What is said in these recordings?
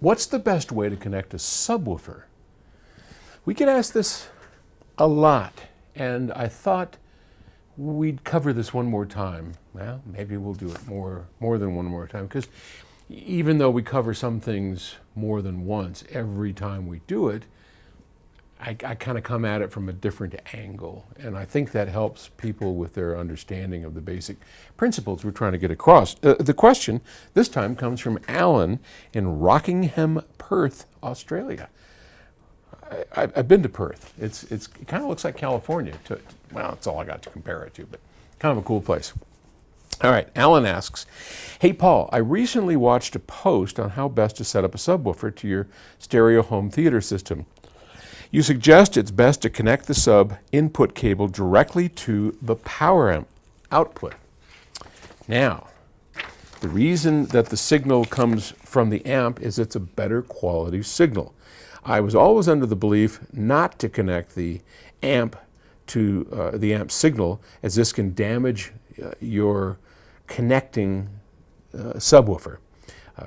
What's the best way to connect a subwoofer? We get asked this a lot, and I thought we'd cover this one more time. Well, maybe we'll do it more than one more time, because even though we cover some things more than once, every time we do it, I kind of come at it from a different angle, and I think that helps people with their understanding of the basic principles we're trying to get across. The question this time comes from Alan in Rockingham, Perth, Australia. I've been to Perth. It kind of looks like California. Well, that's all I got to compare it to, but kind of a cool place. All right, Alan asks, hey Paul, I recently watched a post on how best to set up a subwoofer to your stereo home theater system. You suggest it's best to connect the sub input cable directly to the power amp output. Now, the reason that the signal comes from the amp is it's a better quality signal. I was always under the belief not to connect the amp to the amp signal, as this can damage your connecting subwoofer.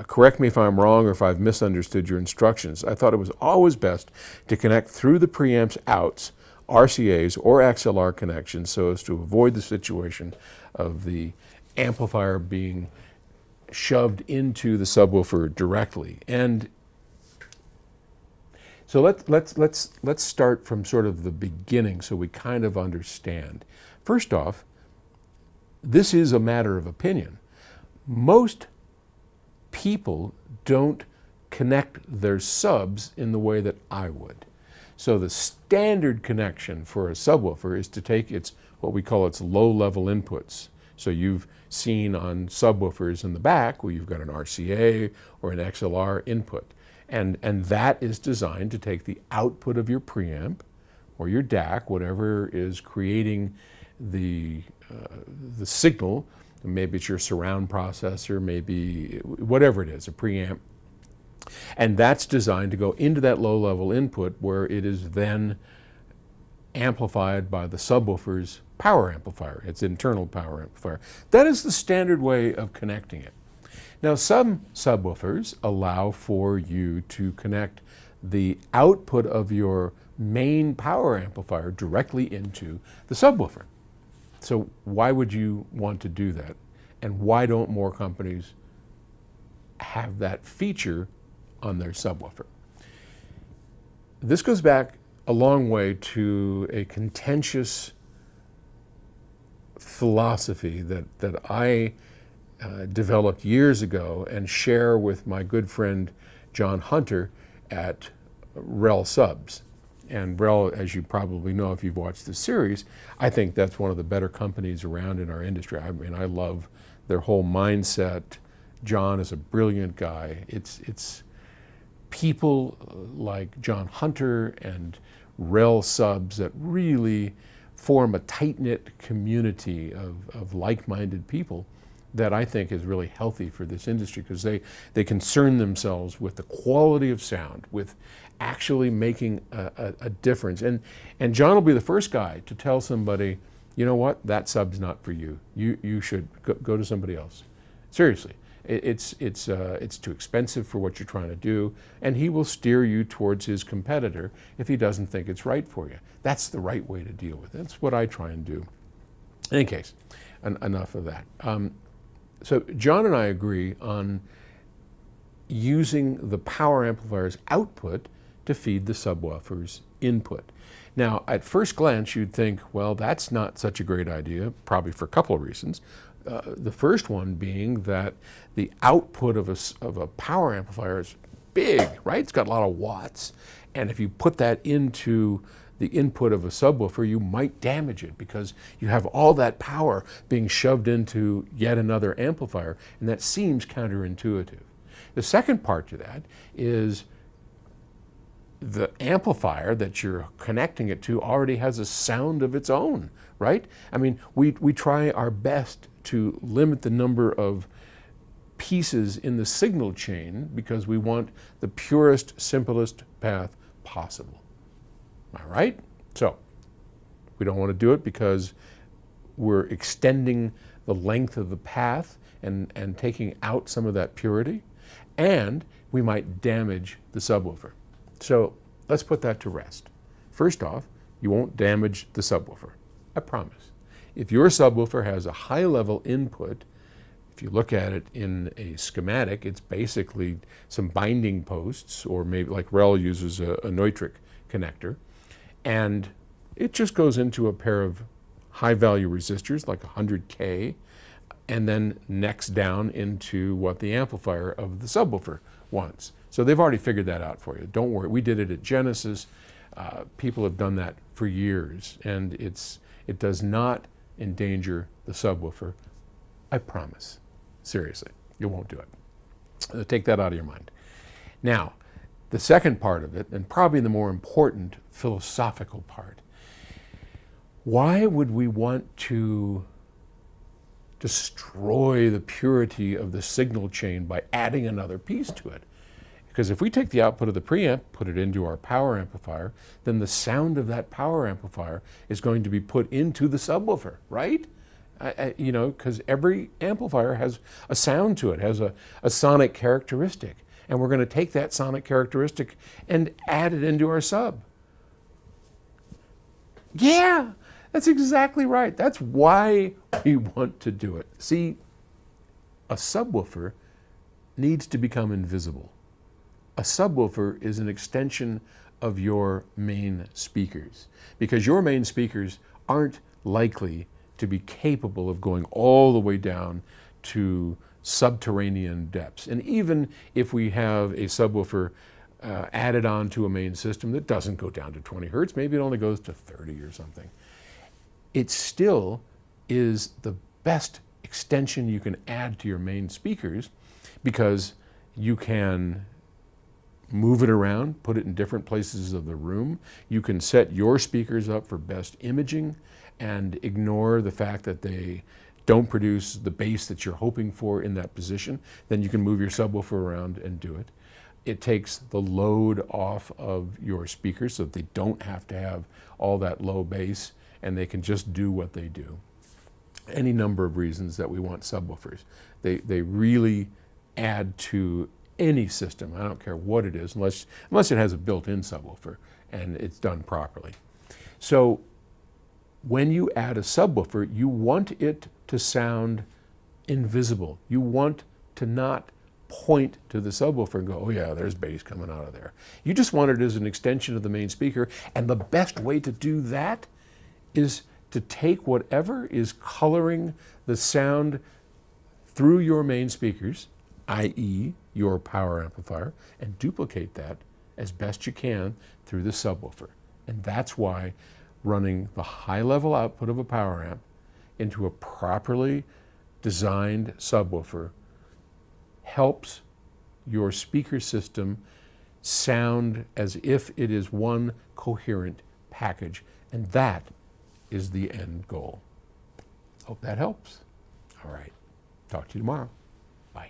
Correct me if I'm wrong or if I've misunderstood your instructions. I thought it was always best to connect through the preamp's outs, RCAs or XLR connections, so as to avoid the situation of the amplifier being shoved into the subwoofer directly. And so let's start from sort of the beginning so we kind of understand. First off, this is a matter of opinion. Most people don't connect their subs in the way that I would. So the standard connection for a subwoofer is to take what we call its low-level inputs. So you've seen on subwoofers in the back where you've got an RCA or an XLR input. And that is designed to take the output of your preamp or your DAC, whatever is creating the signal. Maybe it's your surround processor, maybe whatever it is, a preamp. And that's designed to go into that low-level input where it is then amplified by the subwoofer's power amplifier, its internal power amplifier. That is the standard way of connecting it. Now, some subwoofers allow for you to connect the output of your main power amplifier directly into the subwoofer. So why would you want to do that? And why don't more companies have that feature on their subwoofer? This goes back a long way to a contentious philosophy that I developed years ago and share with my good friend John Hunter at Rel Subs. And Rel, as you probably know if you've watched the series, I think that's one of the better companies around in our industry. I mean, I love their whole mindset. John is a brilliant guy. It's people like John Hunter and Rel Subs that really form a tight-knit community of like-minded people that I think is really healthy for this industry, because they concern themselves with the quality of sound, with actually making a difference. And John will be the first guy to tell somebody, you know what, that sub's not for you. You should go to somebody else. Seriously, it's too expensive for what you're trying to do, and he will steer you towards his competitor if he doesn't think it's right for you. That's the right way to deal with it. That's what I try and do. In any case, enough of that. So John and I agree on using the power amplifier's output to feed the subwoofer's input. Now, at first glance, you'd think, well, that's not such a great idea, probably for a couple of reasons. The first one being that the output of a power amplifier is big, right? It's got a lot of watts. And if you put that into the input of a subwoofer, you might damage it because you have all that power being shoved into yet another amplifier, and that seems counterintuitive. The second part to that is the amplifier that you're connecting it to already has a sound of its own, right? I mean, we try our best to limit the number of pieces in the signal chain because we want the purest, simplest path possible. Am I right? So we don't want to do it because we're extending the length of the path and taking out some of that purity. And we might damage the subwoofer. So let's put that to rest. First off, you won't damage the subwoofer, I promise. If your subwoofer has a high-level input, if you look at it in a schematic, it's basically some binding posts, or maybe like Rel uses a Neutrik connector, and it just goes into a pair of high-value resistors, like 100K, and then necks down into what the amplifier of the subwoofer wants. So they've already figured that out for you. Don't worry. We did it at Genesis. People have done that for years, and it does not endanger the subwoofer. I promise. Seriously, it won't do it. So take that out of your mind. Now, the second part of it, and probably the more important philosophical part, why would we want to destroy the purity of the signal chain by adding another piece to it? Because if we take the output of the preamp, put it into our power amplifier, then the sound of that power amplifier is going to be put into the subwoofer, right? You know, because every amplifier has a sound to it, has a sonic characteristic. And we're going to take that sonic characteristic and add it into our sub. Yeah, that's exactly right. That's why we want to do it. See, a subwoofer needs to become invisible. A subwoofer is an extension of your main speakers, because your main speakers aren't likely to be capable of going all the way down to subterranean depths. And even if we have a subwoofer added on to a main system that doesn't go down to 20 hertz, maybe it only goes to 30 or something, it still is the best extension you can add to your main speakers, because you can move it around, put it in different places of the room. You can set your speakers up for best imaging and ignore the fact that they don't produce the bass that you're hoping for in that position. Then you can move your subwoofer around and do it. It takes the load off of your speakers so that they don't have to have all that low bass, and they can just do what they do. Any number of reasons that we want subwoofers. They really add to any system. I don't care what it is, unless it has a built-in subwoofer and it's done properly. So when you add a subwoofer, you want it to sound invisible. You want to not point to the subwoofer and go, oh yeah, there's bass coming out of there. You just want it as an extension of the main speaker, and the best way to do that is to take whatever is coloring the sound through your main speakers, i.e. your power amplifier, and duplicate that as best you can through the subwoofer. And that's why running the high-level output of a power amp into a properly designed subwoofer helps your speaker system sound as if it is one coherent package. And that is the end goal. Hope that helps. All right. Talk to you tomorrow. Bye.